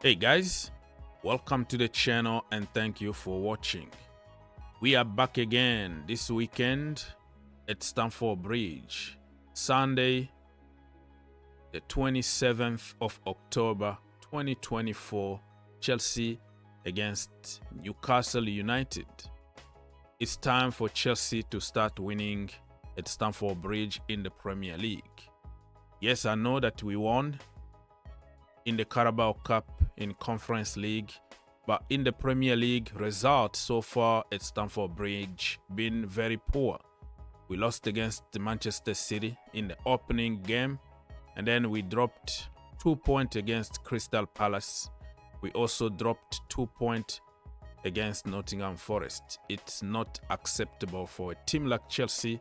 Hey guys, welcome to the channel and thank you for watching. We are back again this weekend at Stamford Bridge, Sunday, the 27th of October 2024, Chelsea against Newcastle United. It's time for Chelsea to start winning at Stamford Bridge in the Premier League. Yes, I know that we won in the Carabao Cup in Conference League, but in the Premier League, results so far at Stamford Bridge been very poor. We lost against Manchester City in the opening game, and then we dropped 2 points against Crystal Palace. We also dropped 2 points against Nottingham Forest. It's not acceptable for a team like Chelsea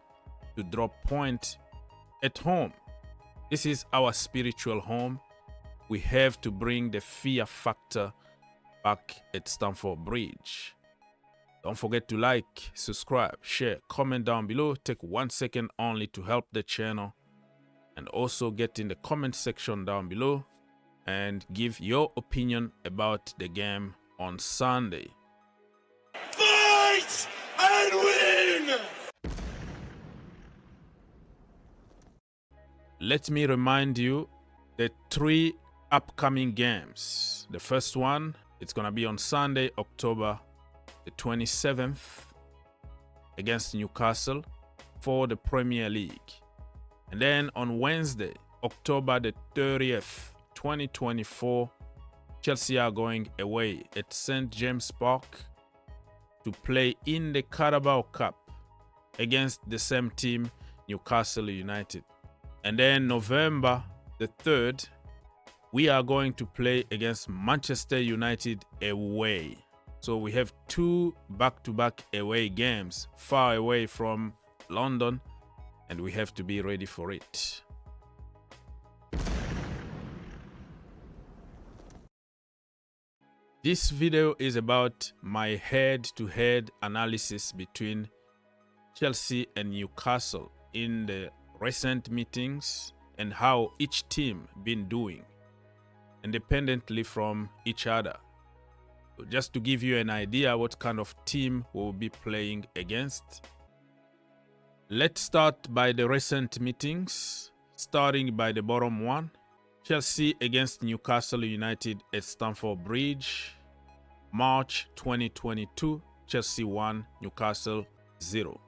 to drop points at home. This is our spiritual home. We have to bring the fear factor back at Stamford Bridge. Don't forget to like, subscribe, share, comment down below. Take 1 second only to help the channel. And also get in the comment section down below and give your opinion about the game on Sunday. Fight and win! Let me remind you the 3 upcoming games. The first one, it's gonna be on Sunday, October the 27th against Newcastle for the Premier League. And then on Wednesday, October the 30th, 2024, Chelsea are going away at St. James Park to play in the Carabao Cup against the same team, Newcastle United. And then November the 3rd, we are going to play against Manchester United away. So we have 2 back-to-back away games far away from London, and we have to be ready for it. This video is about my head-to-head analysis between Chelsea and Newcastle in the recent meetings and how each team been doing independently from each other. So just to give you an idea what kind of team we'll be playing against. Let's start by the recent meetings, starting by the bottom one. Chelsea against Newcastle United at Stamford Bridge, March 2022, Chelsea 1, Newcastle 0.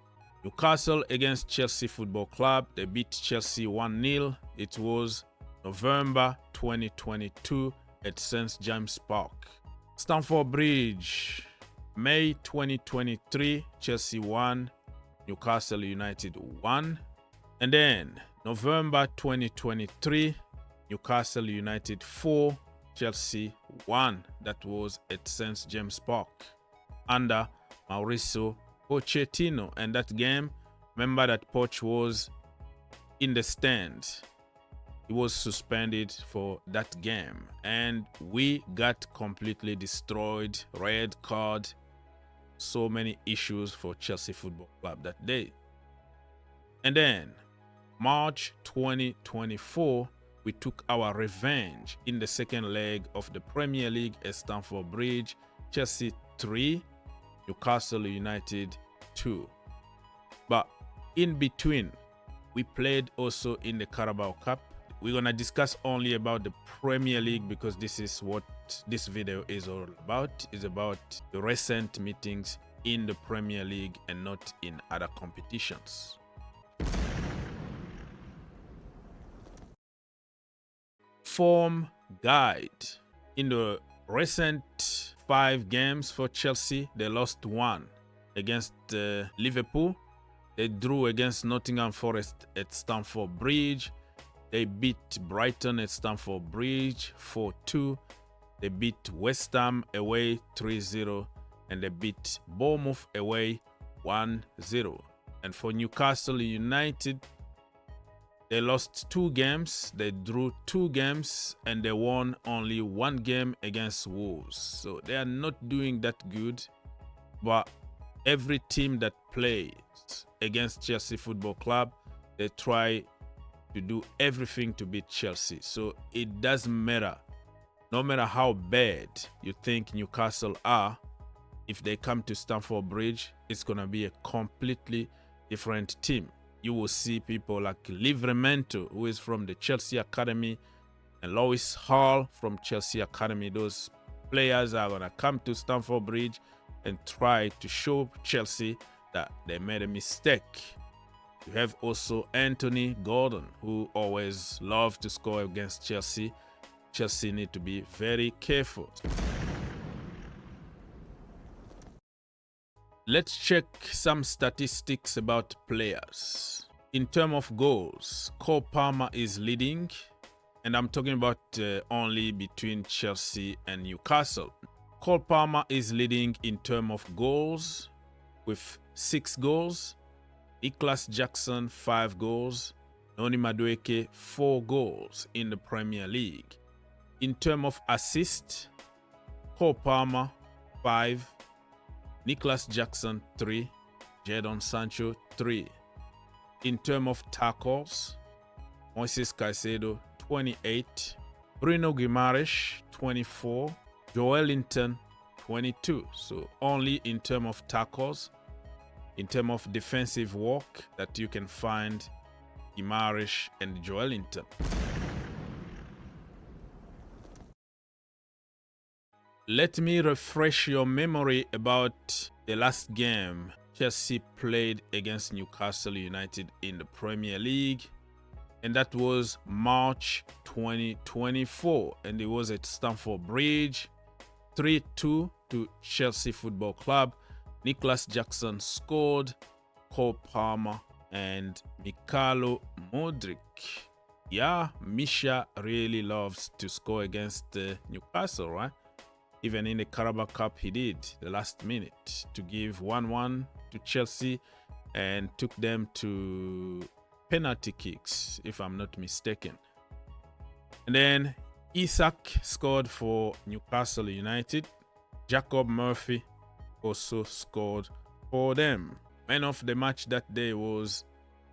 Newcastle against Chelsea Football Club, they beat Chelsea 1-0. It was November 2022 at St. James Park. Stamford Bridge, May 2023, Chelsea 1, Newcastle United 1. And then November 2023, Newcastle United 4, Chelsea 1. That was at St. James Park under Mauricio Pochettino. And that game, remember that Poch was in the stand. He was suspended for that game and we got completely destroyed. Red card, so many issues for Chelsea Football Club that day. And then March 2024, we took our revenge in the second leg of the Premier League at Stamford Bridge. Chelsea 3, Newcastle United 2. But in between, we played also in the Carabao Cup. We're gonna discuss only about the Premier League because this is what this video is all about. It's about the recent meetings in the Premier League and not in other competitions. Form guide. In the recent 5 games for Chelsea, they lost 1 against Liverpool. They drew against Nottingham Forest at Stamford Bridge. They beat Brighton at Stamford Bridge 4-2. They beat West Ham away 3-0. And they beat Bournemouth away 1-0. And for Newcastle United, They lost 2 games, they drew 2 games, and they won only 1 game against Wolves. So they are not doing that good. But every team that plays against Chelsea Football Club, they try to do everything to beat Chelsea. So it doesn't matter. No matter how bad you think Newcastle are, if they come to Stamford Bridge, it's going to be a completely different team. You will see people like Livramento, who is from the Chelsea Academy, and Lois Hall from Chelsea Academy. Those players are going to come to Stamford Bridge and try to show Chelsea that they made a mistake. You have also Anthony Gordon, who always loves to score against Chelsea. Chelsea need to be very careful. Let's check some statistics about players. In terms of goals, Cole Palmer is leading, and I'm talking about only between Chelsea and Newcastle. Cole Palmer is leading in terms of goals with 6 goals. Nicholas Jackson 5 goals. Noni Madueke 4 goals in the Premier League. In terms of assists, Cole Palmer 5. Nicholas Jackson 3, Jadon Sancho 3. In terms of tackles, Moises Caicedo 28, Bruno Guimaraes 24, Joelinton 22. So only in terms of tackles, in terms of defensive work, that you can find Guimaraes and Joelinton. Let me refresh your memory about the last game Chelsea played against Newcastle United in the Premier League, and that was March 2024, and it was at Stamford Bridge. 3-2 to Chelsea Football Club. Nicholas Jackson scored, Cole Palmer and Mykhailo Mudryk. Yeah, Misha really loves to score against Newcastle, right? Even in the Carabao Cup, he did the last minute to give 1-1 to Chelsea and took them to penalty kicks, if I'm not mistaken. And then Isak scored for Newcastle United. Jacob Murphy also scored for them. Man of the match that day was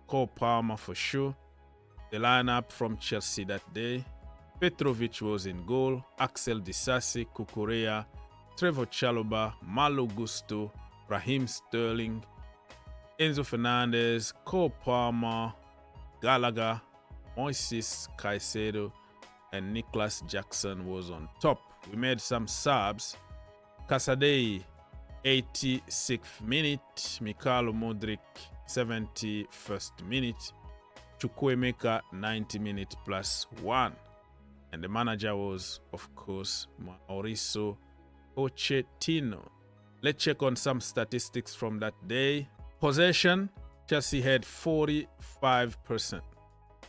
Cole Palmer for sure. The lineup from Chelsea that day: Petrovic was in goal, Axel Disasi, Cucurella, Trevor Chalobah, Malo Gusto, Raheem Sterling, Enzo Fernandez, Cole Palmer, Gallagher, Moises Caicedo, and Nicholas Jackson was on top. We made some subs. Casadei, 86th minute. Mykhailo Mudryk, 71st minute. Chukwuemeka, 90 minutes plus 1. And the manager was, of course, Mauricio Pochettino. Let's check on some statistics from that day. Possession, Chelsea had 45%,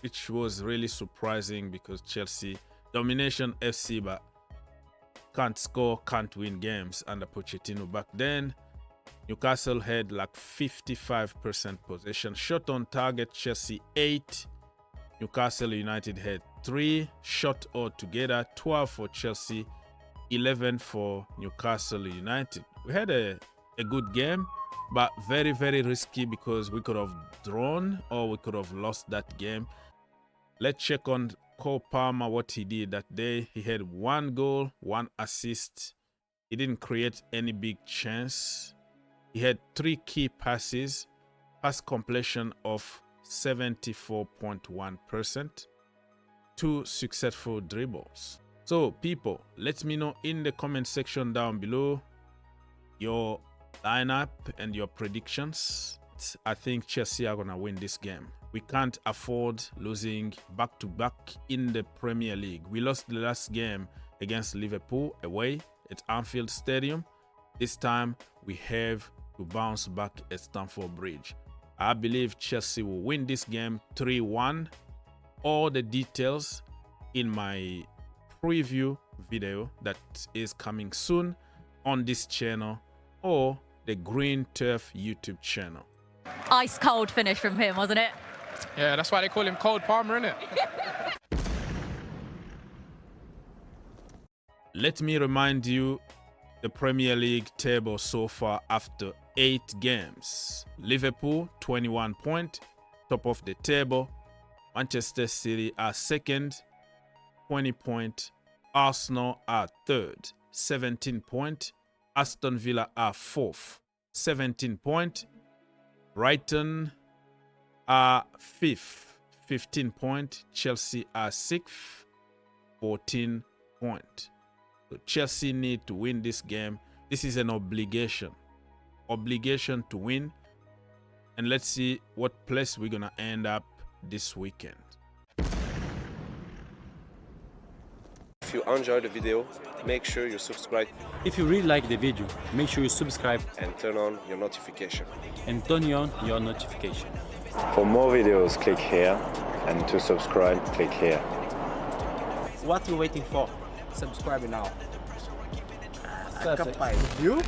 which was really surprising because Chelsea, domination FC, but can't score, can't win games under Pochettino back then. Newcastle had like 55% possession. Shot on target, Chelsea 8. Newcastle United had 3 shot altogether, 12 for Chelsea, 11 for Newcastle United. We had a good game, but very, very risky because we could have drawn or we could have lost that game. Let's check on Cole Palmer, what he did that day. He had 1 goal, 1 assist. He didn't create any big chance. He had 3 key passes, pass completion of 74.1%, 2 successful dribbles. So people, let me know in the comment section down below your lineup and your predictions. I think Chelsea are gonna win this game. We can't afford losing back-to-back in the Premier League. We lost the last game against Liverpool away at Anfield Stadium. This time we have to bounce back at Stamford Bridge. I believe Chelsea will win this game 3-1. All the details in my preview video that is coming soon on this channel or the Green Turf YouTube channel. Ice cold finish from him, wasn't it? Yeah, that's why they call him Cold Palmer, innit? Let me remind you the Premier League table so far after 8 games. Liverpool, 21 points, top of the table. Manchester City are second, 20 points. Arsenal are third, 17 points. Aston Villa are fourth, 17 points. Brighton are fifth, 15 points. Chelsea are sixth, 14 points. So Chelsea need to win this game. This is an obligation to win. And let's see what place we're gonna end up this weekend. If you enjoyed the video, make sure you subscribe If you really like the video, make sure you subscribe and turn on your notification. and turn on your notification. For more videos, click here, and to subscribe, click here. What are you waiting for? Subscribe now. Perfect. You?